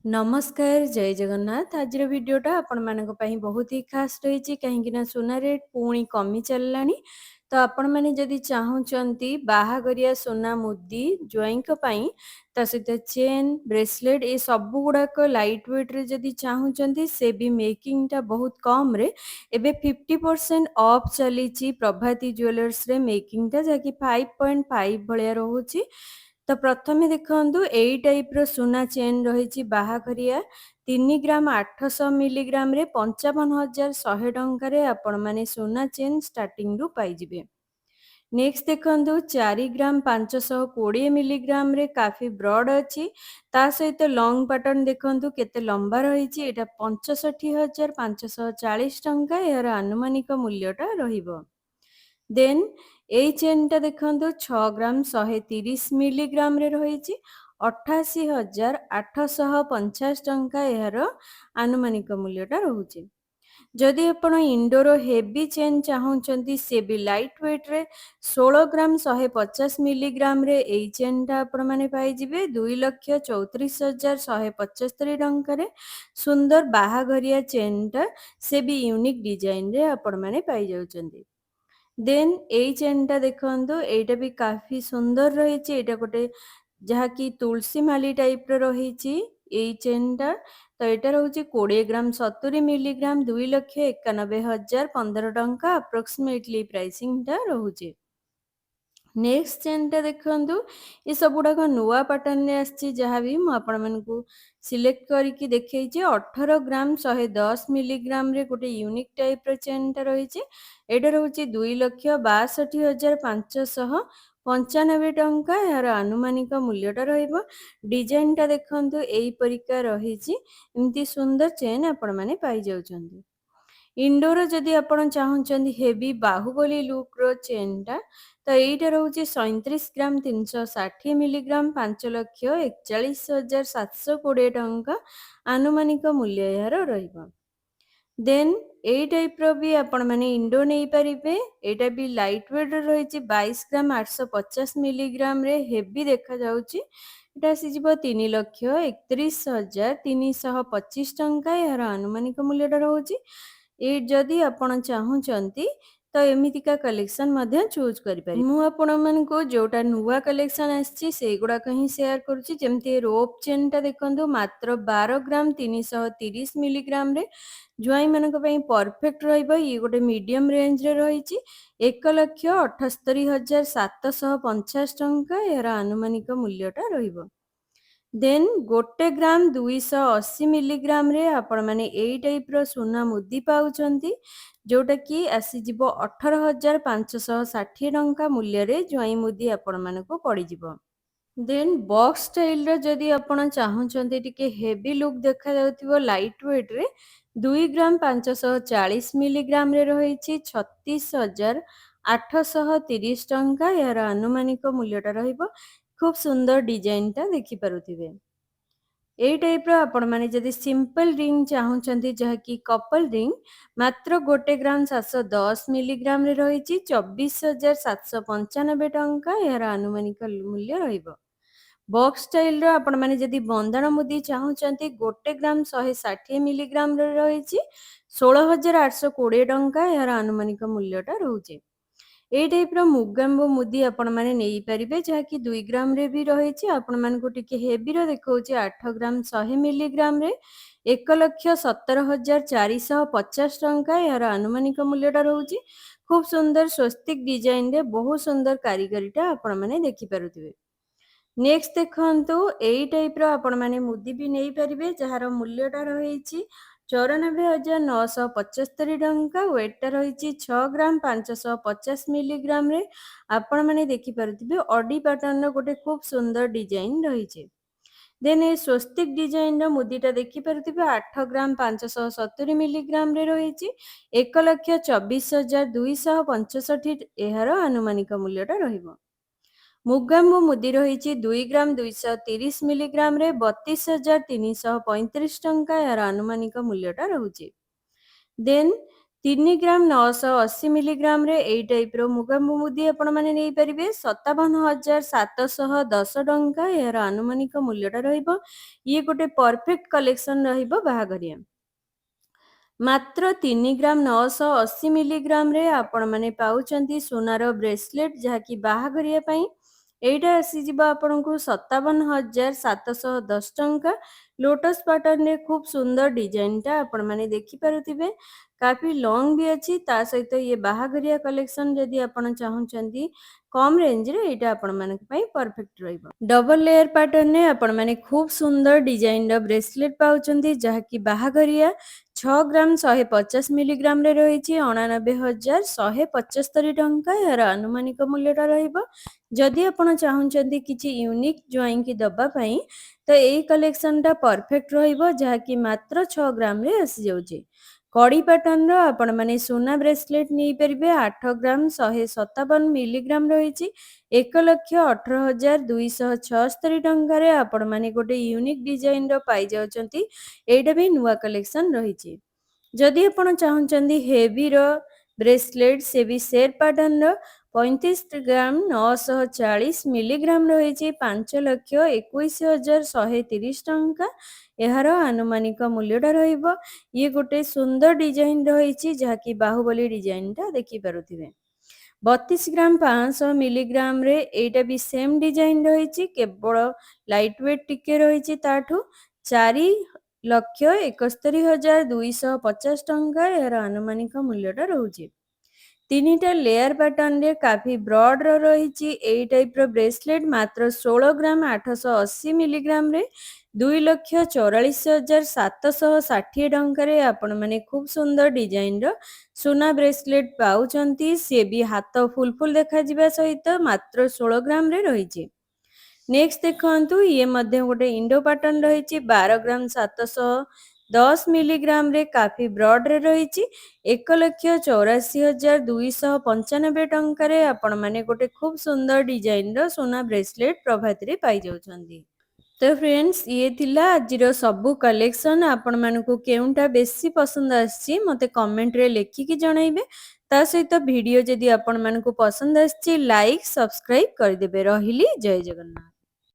नमस्कार जय जगन्नाथ आज भिडटा आपण मानक पई बहुत ही खास रही कहीं सुना रेट पुणी कमी चललानी तो आपण मैंने जदि चाहूँगी बाहागरिया सुना मुदी ज्वाईं सहित चेन ब्रेसलेट ये सब गुड़ाक लाइट वेट रे जदि चाहूँगी से भी मेकिंग टा बहुत कम रे एबे 50% ऑफ चली प्रभाती ज्वेलर्स रे मेकिंग टा जहाँकि 5.5 भाया रोचे। तो प्रथमे देखु एई टाइप रो सुना चेन रही बाहाघरिया 3 ग्राम 800 मिलीग्राम रे 55,100 टंकार आपण माने सुना चेन स्टार्टिंग रु पाइजिबे। नेक्स्ट देखु 4 ग्राम 520 मिलीग्राम रे काफी ब्रॉड अच्छी ता सहित लॉन्ग पैटर्न देखु केते लंबा रही एटा 65,540 टंका यार आनुमानिक मूल्यटा रहिबो। देन एई चेन टा देखु 6 ग्राम 130 मिलीग्राम रे रही 88,850 टंका यार आनुमानिक मूल्यटा रोचे। जदि आपण इंडोर हेवी चेन चाहूँगी से भी लाइट वेट रे 16 ग्राम 150 मिलीग्राम रे एई चेन टा आपण माने पाइजिबे 2,34,175 टंका सुंदर बाहाघरिया चेन टा से भी यूनिक डिजाइन रे आपण माने पाइ जाउचंदी। देन एई चेन टा देखंतु एटा भी काफी सुंदर रही गोटे जहाँकि तुलसी माली टाइप रही चेन टा तो यहाँ रोचे 20 ग्राम 70 मिलीग्राम 2,91,015 टंका अप्रोक्सीमेटली प्राइसिंग टा रोचे। नेक्स्ट चेन टा देखंतु ये सब गुड़ाक नुआ पैटर्न रे आछि जहाँ भी मु सिलेक्ट करके देखई 18 ग्राम 110 मिलीग्राम रे गोटे यूनिक टाइप रो चेन टा रही एटा रोचे 2,62,595 टंका यार आनुमानिक मूल्यटा रहिबो। डिजाइन टा देखंतु एई परिका रही एमती सुंदर चेन आपण माने पाई जाउचंदी। इंडोर जदि आपण चाहूँगी हेवी बाहुबली लुक रो चेन टा तो यहीटा रोचे 37 ग्राम 360 मिलीग्राम 5,41,720 टंका आनुमानिक मूल्य यार रहिबो। देन एई टाइप रो भी आपण माने इंडो नहीं पारिबे एटा भी लाइट वेट रही 22 ग्राम 850 मिलीग्राम रे हेवी देखा जाउची एटा आसीजिबो 3,31,325 टंका यार आनुमानिक मूल्यटा रोची। ए जदि आपण चाहूँचंती तो एमितिका कलेक्शन मध्य चूज करि मु आपण मानको जोटा नुवा कलेक्शन आछि से गुडा कहीं शेयर करूची जेमती रोप चेन टा देखंतु मात्र 12 ग्राम 330 मिलीग्राम रे ज्वाई मानक पई परफेक्ट रहइबो। ये गोटे मीडियम रेंज रे रही 1,78,750 टंका यार आनुमानिक मूल्यटा रहिबो। देन 1 ग्राम 280 मिलीग्राम रे आपण माने एई टाइप रो सुना मुदी पाउचंती जोटा कि आसीजिबो 18,560 टंका मूल्य रे ज्वाई मुदी आपण मानको पड़ीजिबो। देन बॉक्स स्टाइल रो जदि आपण चाहूँचंती टिके हेवी लुक देखा जाउथिबो लाइट वेट रे 2 ग्राम 540 मिलीग्राम रे रही 36,830 टंका यार आनुमानिक मूल्यटा रहिबो। खूब सुंदर डिजाइन टा देखि पारुथिबे। एई टाइप रो आपण माने जदि सिंपल रिंग चाहूँचंती जहाँकि कपल रिंग मात्र 1 ग्राम 710 मिलीग्राम रे रही 24,795 टंका यार आनुमानिक मूल्य रहिबो। बॉक्स स्टाइल रो आपण माने जदि बंधन मुदी चाहूँचंती 1 ग्राम 160 मिलीग्राम रे रही 16,820 टंका यार आनुमानिक मूल्यटा रोचे। एई टाइप रो मुगाम्बो मुदी आपण माने नेई परिबे जहाँकि 2 ग्राम रे भी रही आपण मानको टिके हेवी रो देखौचे 8 ग्राम 100 मिलीग्राम रे 1,17,450 टंका यार आनुमानिक मूल्यटा रोचे। खूब सुंदर स्वस्तिक डिजाइन रे बहुत सुंदर कारीगरीटा आपण माने देखि पारुथिबे। नेक्स्ट देखंतु एई टाइप रो आपण माने मुदी भी नेई परिबे जहार मूल्यटा रही 94,975 टंका वेट रही 6 ग्राम 550 मिलीग्राम रे आपण माने देखि पारुथिबे ऑडी पैटर्न रो गोटे खूब सुंदर डिजाइन रही। देन ए स्वस्तिक डिजाइन रो मुदीटा देखि पारुथिबे 8 ग्राम 570 मिलीग्राम रे रही 1,24,265 एहार आनुमानिक मूल्यटा रहिबो। मुगाम्बो मुदी रही 2 ग्राम 230 मिलीग्राम रे 32,335 टंका यार आनुमानिक मूल्यटा रोचे। देन 3 ଗ୍ରାମ 980 ମିଲିଗ୍ରାମ ରେ ଏଇ ଟାଇପର ମୁଗା ମୁଦି ଆପଣ ମାନେ ନେଇପାରିବେ 57,710 ଟଙ୍କା। ଏହାର ଆନୁମାନିକ ମୂଲ୍ୟଟା ରହିବ। ଇଏ ଗୋଟେ ପରଫେକ୍ଟ କଲେକ୍ସନ ରହିବ ବାହାଘରିଆ। ମାତ୍ର 3 ଗ୍ରାମ 980 ମିଲିଗ୍ରାମ ରେ ଆପଣ ମାନେ ପାଉଛନ୍ତି ସୁନାର ବ୍ରେସଲେଟ, ଯାହାକି ବାହାଘରିଆ ପାଇଁ। ଏଇଟା ଆସିଯିବ ଆପଣଙ୍କୁ 57,710 ଟଙ୍କା। ଲୋଟସ୍ ପାଟର୍ନରେ ଖୁବ ସୁନ୍ଦର ଡିଜାଇନଟା ଆପଣ ମାନେ ଦେଖିପାରୁଥିବେ। କାଫି ଲଙ୍ଗ ବି ଅଛି। ତା ସହିତ ଇଏ ବାହାଘରିଆ କଲେକ୍ସନ ଯଦି ଆପଣ ଚାହୁଁଛନ୍ତି କମ ରେଞ୍ଜରେ, ଏଇଟା ଆପଣମାନଙ୍କ ପାଇଁ ପରଫେକ୍ଟ ରହିବ। ଡବଲ ଲେୟାର ପାଟର୍ନରେ ଆପଣ ମାନେ ଖୁବ ସୁନ୍ଦର ଡିଜାଇନର ବ୍ରେସଲେଟ ପାଉଛନ୍ତି, ଯାହାକି ବାହାଘରିଆ। 6 ଗ୍ରାମ 150 ମିଲିଗ୍ରାମରେ ରହିଛି 89,175 ଟଙ୍କା। ଏହାର ଆନୁମାନିକ ମୂଲ୍ୟଟା ରହିବ। ଯଦି ଆପଣ ଚାହୁଁଛନ୍ତି କିଛି ୟୁନିକ୍ ଜ୍ୱାଇଁକି ଦବା ପାଇଁ, ତ ଏଇ କଲେକ୍ସନଟା ପରଫେକ୍ଟ ରହିବ, ଯାହାକି ମାତ୍ର 6 ଗ୍ରାମରେ ଆସିଯାଉଛି। କଡ଼ି ପାଟର୍ନର ଆପଣ ମାନେ ସୁନା ବ୍ରେସଲେଟ ନେଇପାରିବେ। 8 ଗ୍ରାମ 157 ମିଲିଗ୍ରାମ ରହିଛି 1,18,276 ଟଙ୍କାରେ ଆପଣ ମାନେ ଗୋଟେ ୟୁନିକ୍ ଡିଜାଇନର ପାଇଯାଉଛନ୍ତି। ଏଇଟା ବି ନୂଆ କଲେକ୍ସନ ରହିଛି। ଯଦି ଆପଣ ଚାହୁଁଛନ୍ତି ହେଭିର ବ୍ରେସଲେଟ, ସେ ବି ସେଟ୍ ପାଟର୍ନର 35 ଗ୍ରାମ 940 ମିଲିଗ୍ରାମ ରହିଛି 5,21,130 ଟଙ୍କା। ଏହାର ଆନୁମାନିକ ମୂଲ୍ୟଟା ରହିବ। ଇଏ ଗୋଟେ ସୁନ୍ଦର ଡିଜାଇନ ରହିଛି, ଯାହାକି ବାହୁବଳୀ ଡିଜାଇନଟା ଦେଖିପାରୁଥିବେ। 32 ଗ୍ରାମ 500 ମିଲିଗ୍ରାମରେ ଏଇଟା ବି ସେମ୍ ଡିଜାଇନ ରହିଛି, କେବଳ ଲାଇଟ ୱେଟ ଟିକେ ରହିଛି ତାଠୁ। 4,71,250 ଟଙ୍କା। ଏହାର ଆନୁମାନିକ ମୂଲ୍ୟଟା ରହୁଛି। 3ଟା ଲେୟାର ପାଟର୍ନରେ କାଫି ବ୍ରଡର ରହିଛି ଏଇ ଟାଇପର ବ୍ରେସଲେଟ। ମାତ୍ର 16 ଗ୍ରାମ 880 ମିଲିଗ୍ରାମରେ 2,44,760 ଟଙ୍କାରେ ଆପଣ ମାନେ ଖୁବ ସୁନ୍ଦର ଡିଜାଇନର ସୁନା ବ୍ରେସଲେଟ ପାଉଛନ୍ତି। ସିଏ ବି ହାତ ଫୁଲ ଫୁଲ ଦେଖାଯିବା ସହିତ ମାତ୍ର 16 ଗ୍ରାମରେ ରହିଛି। ନେକ୍ସଟ ଦେଖନ୍ତୁ, ଇଏ ମଧ୍ୟ ଗୋଟେ ଇଣ୍ଡୋ ପାଟର୍ନ ରହିଛି 12 ଗ୍ରାମ 710 ମିଲିଗ୍ରାମରେ କାଫି ବ୍ରଡରେ ରହିଛି 1,84,295 ଟଙ୍କାରେ ଆପଣ ମାନେ ଗୋଟେ ଖୁବ ସୁନ୍ଦର ଡିଜାଇନର ସୁନା ବ୍ରେସଲେଟ ପ୍ରଭାତିରେ ପାଇଯାଉଛନ୍ତି। ତ ଫ୍ରେଣ୍ଡସ୍, ଇଏ ଥିଲା ଆଜିର ସବୁ କଲେକ୍ସନ। ଆପଣମାନଙ୍କୁ କେଉଁଟା ବେଶୀ ପସନ୍ଦ ଆସିଛି ମୋତେ କମେଣ୍ଟରେ ଲେଖିକି ଜଣାଇବେ। ତା ସହିତ ଭିଡ଼ିଓ ଯଦି ଆପଣମାନଙ୍କୁ ପସନ୍ଦ ଆସିଛି, ଲାଇକ୍ ସବସ୍କ୍ରାଇବ୍ କରିଦେବେ। ରହିଲି, ଜୟ ଜଗନ୍ନାଥ।